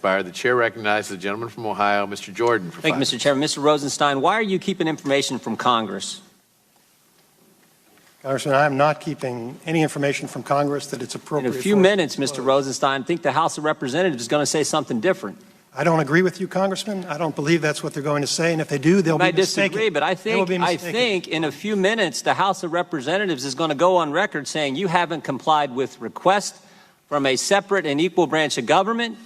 expired. The chair recognizes the gentleman from Ohio, Mr. Jordan. Thank you, Mr. Chairman. Mr. Rosenstein, why are you keeping information from Congress? Congressman, I am not keeping any information from Congress that it's appropriate. In a few minutes, Mr. Rosenstein, I think the House of Representatives is going to say something different. I don't agree with you, Congressman. I don't believe that's what they're going to say, and if they do, they'll be mistaken. I disagree, but I think in a few minutes, the House of Representatives is going to go on record saying you haven't complied with requests from a separate and equal branch of government,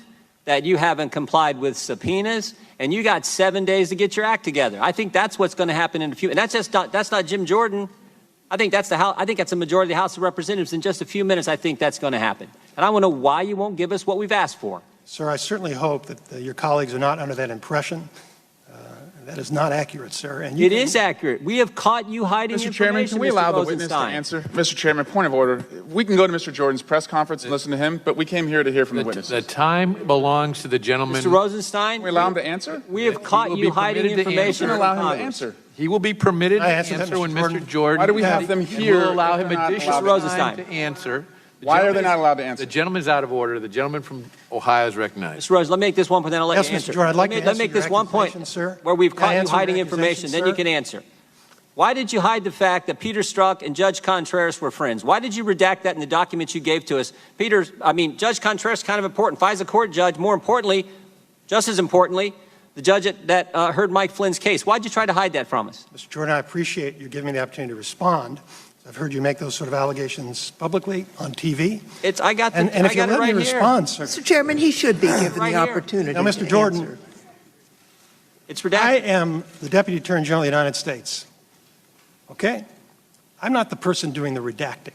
that you haven't complied with subpoenas, and you got 7 days to get your act together. I think that's what's going to happen in a few. And that's not Jim Jordan. I think that's the House. I think that's a majority of the House of Representatives. In just a few minutes, I think that's going to happen. And I want to know why you won't give us what we've asked for. Sir, I certainly hope that your colleagues are not under that impression. That is not accurate, sir. And it is accurate. We have caught you hiding Mr. information. Chairman, can we allow the witness to answer? Mr. Chairman, point of order. We can go to Mr. Jordan's press conference and listen to him, but we came here to hear from the witnesses. The time belongs to the gentleman. Mr. Rosenstein, can we allow him to answer? We have caught you hiding information. Allow him to answer. He will be permitted to answer when Mr. Jordan. Why do we have them here? We'll allow him additional time to answer. Why are they not allowed to answer? The gentleman is out of order. The gentleman from Ohio is recognized. Mr. Rose, let me make this one point, then I'll let you answer. Mr. Jordan, I'd like to let me make this one point, sir. Where we've caught you hiding information, then you can answer. Why did you hide the fact that Peter Strzok and Judge Contreras were friends? Why did you redact that in the documents you gave to us? Judge Contreras is kind of important. FISA court judge, more importantly, just as importantly, the judge that heard Mike Flynn's case. Why did you try to hide that from us? Mr. Jordan, I appreciate you giving me the opportunity to respond. I've heard you make those sort of allegations publicly on TV. I got and if you let me respond, sir. Mr. Chairman, he should be given the opportunity. Now, Mr. Jordan, it's redacted. I am the Deputy Attorney General of the United States. Okay? I'm not the person doing the redacting.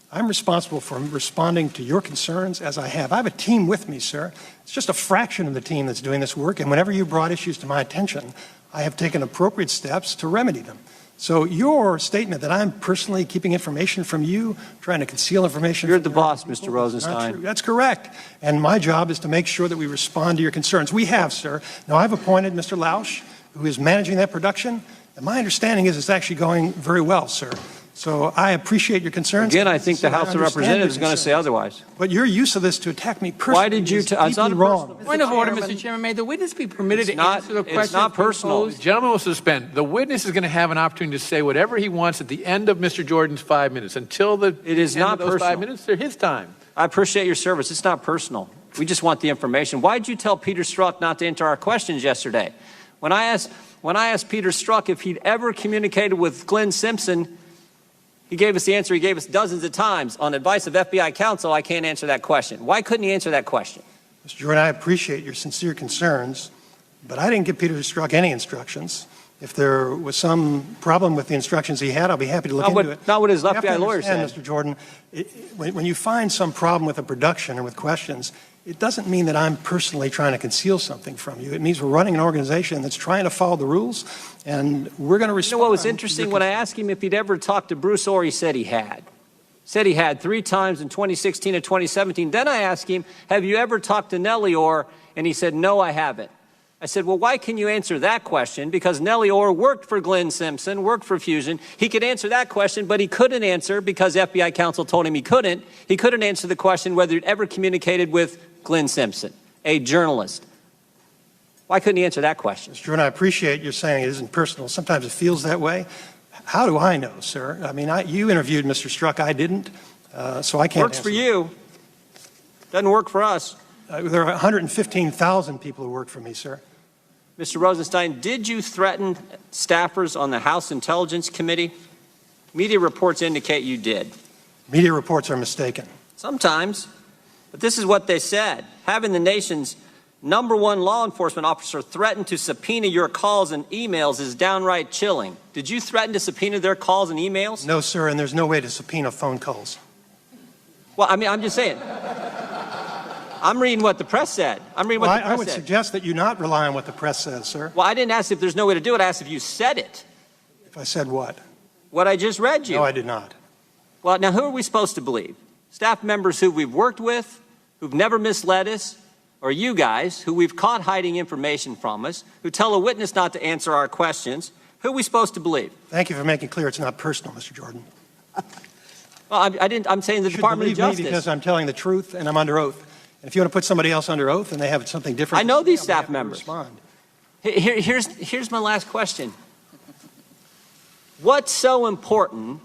I'm responsible for responding to your concerns as I have. I have a team with me, sir. It's just a fraction of the team that's doing this work, and whenever you brought issues to my attention, I have taken appropriate steps to remedy them. So your statement that I'm personally keeping information from you, trying to conceal information You're from the boss, Mr. Rosenstein. That's correct. And my job is to make sure that we respond to your concerns. We have, sir. Now, I've appointed Mr. Lausch, who is managing that production, and my understanding is it's actually going very well, sir. So I appreciate your concerns. Again, I think the House of Representatives is going to say otherwise. But your use of this to attack me personally Why did you is deeply wrong. Point of order, Mr. Chairman. May the witness be permitted to answer the question? It's not personal. The gentleman will suspend. The witness is going to have an opportunity to say whatever he wants at the end of Mr. Jordan's 5 minutes. Until it is not those personal. 5 minutes, they're his time. I appreciate your service. It's not personal. We just want the information. Why did you tell Peter Strzok not to answer our questions yesterday? When I asked Peter Strzok if he'd ever communicated with Glenn Simpson, he gave us the answer he gave us dozens of times. On advice of FBI counsel, I can't answer that question. Why couldn't he answer that question? Mr. Jordan, I appreciate your sincere concerns, but I didn't give Peter Strzok any instructions. If there was some problem with the instructions he had, I'll be happy to look into it. Not what his FBI lawyer said. Mr. Jordan, when you find some problem with a production or with questions, it doesn't mean that I'm personally trying to conceal something from you. It means we're running an organization that's trying to follow the rules, and we're going to respond. You know what was interesting? When I asked him if he'd ever talked to Bruce Orr, he said he had. Said he had 3 times in 2016 and 2017. Then I asked him, have you ever talked to Nellie Orr? And he said, no, I haven't. I said, well, why can you answer that question? Because Nellie Orr worked for Glenn Simpson, worked for Fusion. He could answer that question, but he couldn't answer because FBI counsel told him he couldn't. He couldn't answer the question whether he'd ever communicated with Glenn Simpson, a journalist. Why couldn't he answer that question? Mr. Jordan, I appreciate you saying it isn't personal. Sometimes it feels that way. How do I know, sir? I mean, you interviewed Mr. Strzok. I didn't, so I can't Works for you. Doesn't work for us. There are 115,000 people who work for me, sir. Mr. Rosenstein, did you threaten staffers on the House Intelligence Committee? Media reports indicate you did. Media reports are mistaken. Sometimes. But this is what they said. Having the nation's #1 law enforcement officer threaten to subpoena your calls and emails is downright chilling. Did you threaten to subpoena their calls and emails? No, sir, and there's no way to subpoena phone calls. Well, I mean, I'm just saying. I'm reading what the press said. I would suggest that you not rely on what the press says, sir. Well, I didn't ask if there's no way to do it. I asked if you said it. If I said what? What I just read you. No, I did not. Well, now who are we supposed to believe? Staff members who we've worked with, who've never misled us, or you guys who we've caught hiding information from us, who tell a witness not to answer our questions? Who are we supposed to believe? Thank you for making clear it's not personal, Mr. Jordan. Well, I'm saying the Department of Justice. You should believe me because I'm telling the truth and I'm under oath. And if you want to put somebody else under oath and they have something different, I know to say, these I'm staff happy to members. respond. Here's my last question. What's so important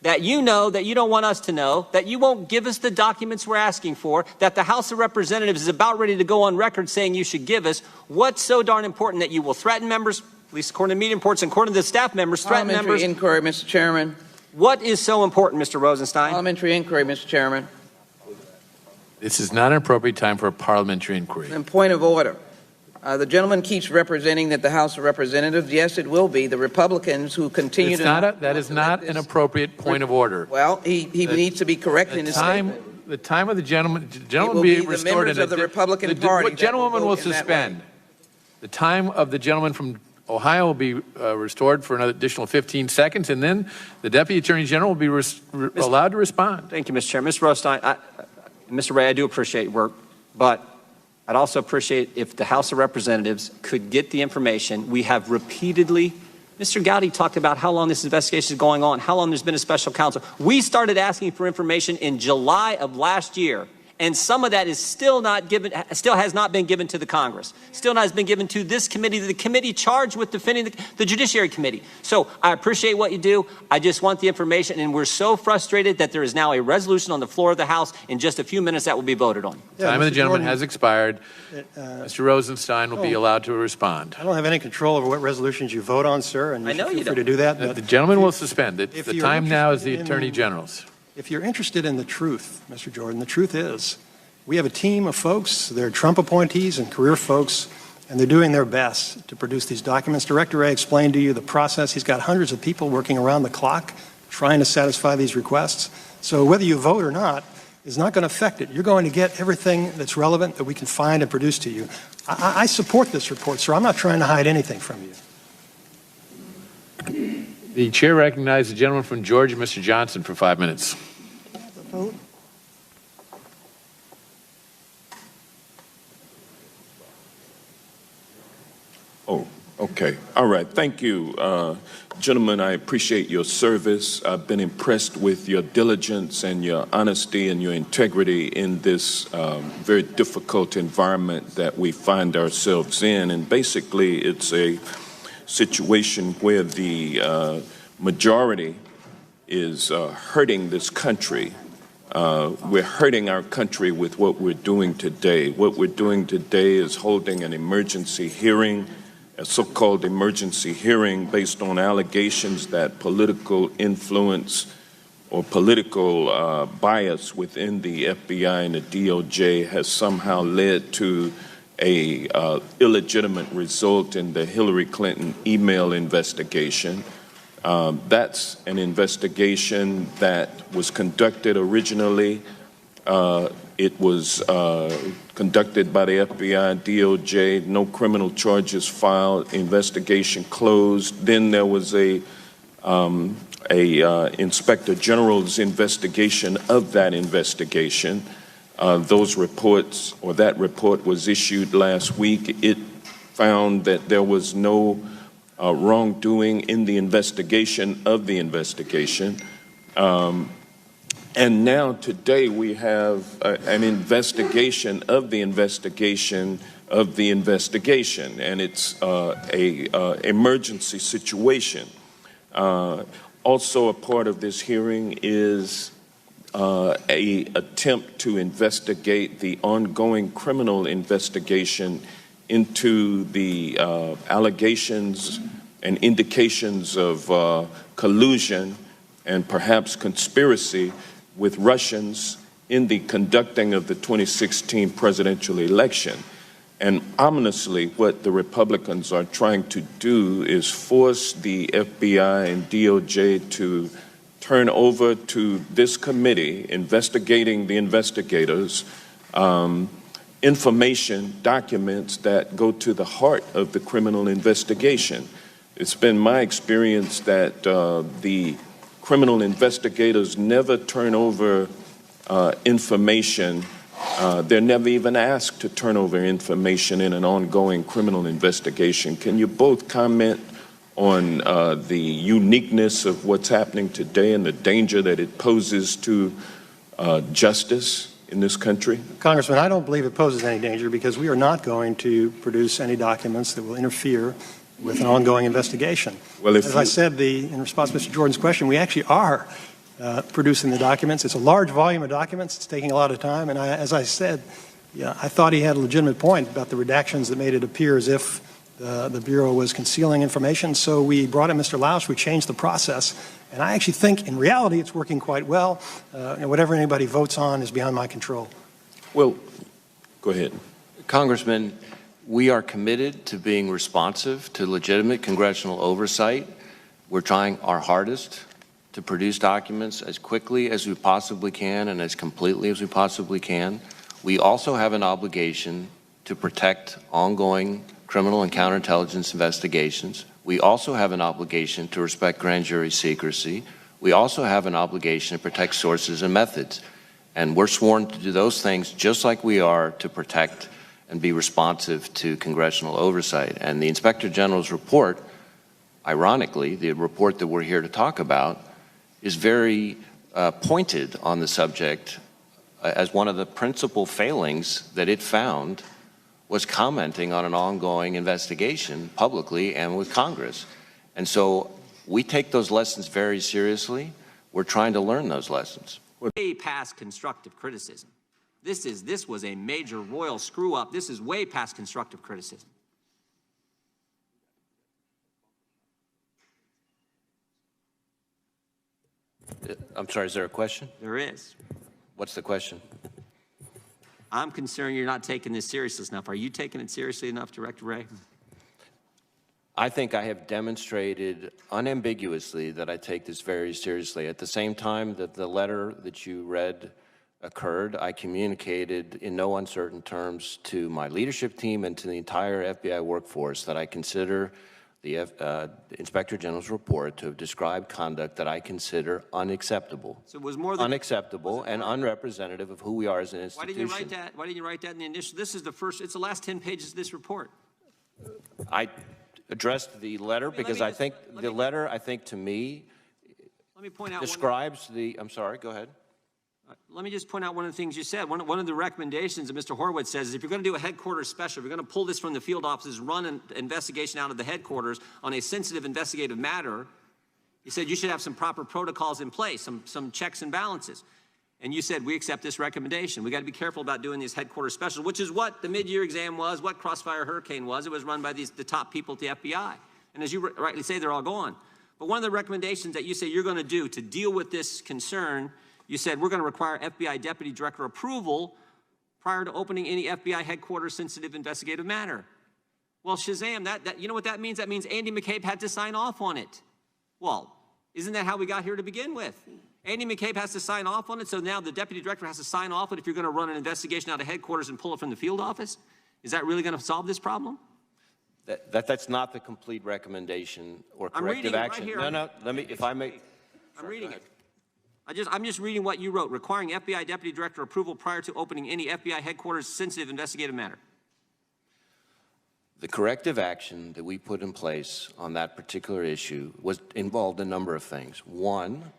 that you know that you don't want us to know, that you won't give us the documents we're asking for, that the House of Representatives is about ready to go on record saying you should give us? What's so darn important that you will threaten members, at least according to media reports and according to the staff members, threaten members? Parliamentary inquiry, Mr. Chairman. What is so important, Mr. Rosenstein? Parliamentary inquiry, Mr. Chairman. This is not an appropriate time for a parliamentary inquiry. And point of order. The gentleman keeps representing that the House of Representatives, yes, it will be, the Republicans who continue That is not an appropriate point of order. Well, he needs to be correct in his statement. The time of the gentleman will be be restored. the members of the Republican Party. The gentleman will vote in that suspend. way. The time of the gentleman from Ohio will be restored for another additional 15 seconds, and then the Deputy Attorney General will be allowed to respond. Thank you, Mr. Chair. Mr. Rosenstein, Mr. Ray, I do appreciate your work, but I'd also appreciate if the House of Representatives could get the information. We have repeatedly, Mr. Gowdy talked about how long this investigation is going on, how long there's been a special counsel. We started asking for information in July of last year, and some of that is still has not been given to the Congress, still has been given to this committee, the committee charged with defending the Judiciary Committee. So I appreciate what you do. I just want the information, and we're so frustrated that there is now a resolution on the floor of the House in just a few minutes that will be voted on. The time of the gentleman has expired. Mr. Rosenstein will be allowed to respond. I don't have any control over what resolutions you vote on, sir, and you should feel free to do that. The gentleman will suspend it. The time now is the Attorney General's. If you're interested in the truth, Mr. Jordan, the truth is we have a team of folks, they're Trump appointees and career folks, and they're doing their best to produce these documents. Director Wray explained to you the process. He's got hundreds of people working around the clock trying to satisfy these requests. So whether you vote or not is not going to affect it. You're going to get everything that's relevant that we can find and produce to you. I support this report, sir. I'm not trying to hide anything from you. The chair recognizes the gentleman from Georgia, Mr. Johnson, for 5 minutes. Vote. Oh, okay. All right. Thank you, gentlemen. I appreciate your service. I've been impressed with your diligence and your honesty and your integrity in this very difficult environment that we find ourselves in. And basically, it's a situation where the majority is hurting this country. We're hurting our country with what we're doing today. What we're doing today is holding an emergency hearing, a so-called emergency hearing based on allegations that political influence or political bias within the FBI and the DOJ has somehow led to a illegitimate result in the Hillary Clinton email investigation. That's an investigation that was conducted originally. It was conducted by the FBI and DOJ. No criminal charges filed. Investigation closed. Then there was a Inspector General's investigation of that investigation. Those reports, or that report, was issued last week. It found that there was no wrongdoing in the investigation of the investigation. And now today we have an investigation of the investigation of the investigation, and it's a emergency situation. Also a part of this hearing is a attempt to investigate the ongoing criminal investigation into the allegations and indications of collusion and perhaps conspiracy with Russians in the conducting of the 2016 presidential election. And ominously, what the Republicans are trying to do is force the FBI and DOJ to turn over to this committee investigating the investigators information, documents that go to the heart of the criminal investigation. It's been my experience that the criminal investigators never turn over information. They're never even asked to turn over information in an ongoing criminal investigation. Can you both comment on the uniqueness of what's happening today and the danger that it poses to justice in this country? Congressman, I don't believe it poses any danger because we are not going to produce any documents that will interfere with an ongoing investigation. Well, if as I said, in response to Mr. Jordan's question, we actually are producing the documents. It's a large volume of documents. It's taking a lot of time. And as I said, I thought he had a legitimate point about the redactions that made it appear as if the Bureau was concealing information. So we brought in Mr. Lausch. We changed the process. And I actually think, in reality, it's working quite well. And whatever anybody votes on is beyond my control. Well, go ahead. Congressman, we are committed to being responsive to legitimate congressional oversight. We're trying our hardest to produce documents as quickly as we possibly can and as completely as we possibly can. We also have an obligation to protect ongoing criminal and counterintelligence investigations. We also have an obligation to respect grand jury secrecy. We also have an obligation to protect sources and methods. And we're sworn to do those things just like we are to protect and be responsive to congressional oversight. And the Inspector General's report, ironically, the report that we're here to talk about, is very pointed on the subject as one of the principal failings that it found was commenting on an ongoing investigation publicly and with Congress. And so we take those lessons very seriously. We're trying to learn those lessons. Way past constructive criticism. This was a major royal screw up. This is way past constructive criticism. I'm sorry, is there a question? There is. What's the question? I'm concerned you're not taking this seriously enough. Are you taking it seriously enough, Director Wray? I think I have demonstrated unambiguously that I take this very seriously. At the same time that the letter that you read occurred, I communicated in no uncertain terms to my leadership team and to the entire FBI workforce that I consider the Inspector General's report to have described conduct that I consider unacceptable. So it was more than unacceptable and unrepresentative of who we are as an institution. Why didn't you write that? Why didn't you write that in the initial? This is the first. It's the last 10 pages of this report. I addressed the letter because I think the letter, I think, to me, let me point out describes the. I'm sorry. Go ahead. Let me just point out one of the things you said. One of the recommendations that Mr. Horowitz says is if you're going to do a headquarters special, if you're going to pull this from the field offices, run an investigation out of the headquarters on a sensitive investigative matter, you said you should have some proper protocols in place, some checks and balances. And you said, we accept this recommendation. We got to be careful about doing these headquarters specials, which is what the mid-year exam was, what Crossfire Hurricane was. It was run by the top people at the FBI. And as you rightly say, they're all gone. But one of the recommendations that you say you're going to do to deal with this concern, you said we're going to require FBI Deputy Director approval prior to opening any FBI headquarters sensitive investigative matter. Well, Shazam, you know what that means? That means Andy McCabe had to sign off on it. Well, isn't that how we got here to begin with? Andy McCabe has to sign off on it, so now the Deputy Director has to sign off on it if you're going to run an investigation out of headquarters and pull it from the field office? Is that really going to solve this problem? That's not the complete recommendation or corrective action. Right here. No, let me, if I may. I'm reading it. I'm just reading what you wrote, requiring FBI Deputy Director approval prior to opening any FBI headquarters sensitive investigative matter. The corrective action that we put in place on that particular issue involved a number of things. One,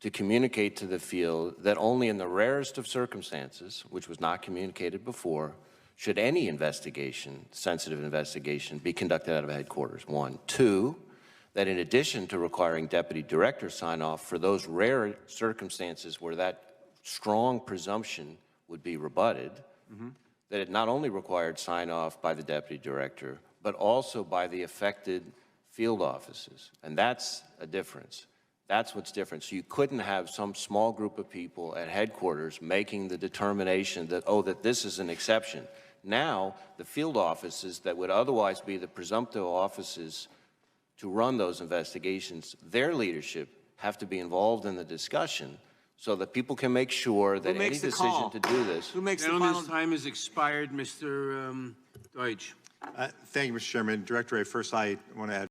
to communicate to the field that only in the rarest of circumstances, which was not communicated before, should any investigation, sensitive investigation, be conducted out of headquarters. One. Two, that in addition to requiring Deputy Director sign-off for those rare circumstances where that strong presumption would be rebutted, that it not only required sign-off by the Deputy Director, but also by the affected field offices. And that's a difference. That's what's different. So you couldn't have some small group of people at headquarters making the determination that, oh, that this is an exception. Now, the field offices that would otherwise be the presumptive offices to run those investigations, their leadership have to be involved in the discussion so that people can make sure that any decision to do this. Who makes the Gentleman's final? time has expired, Mr. Deutsch. Thank you, Mr. Chairman. Director Wray, first I want to add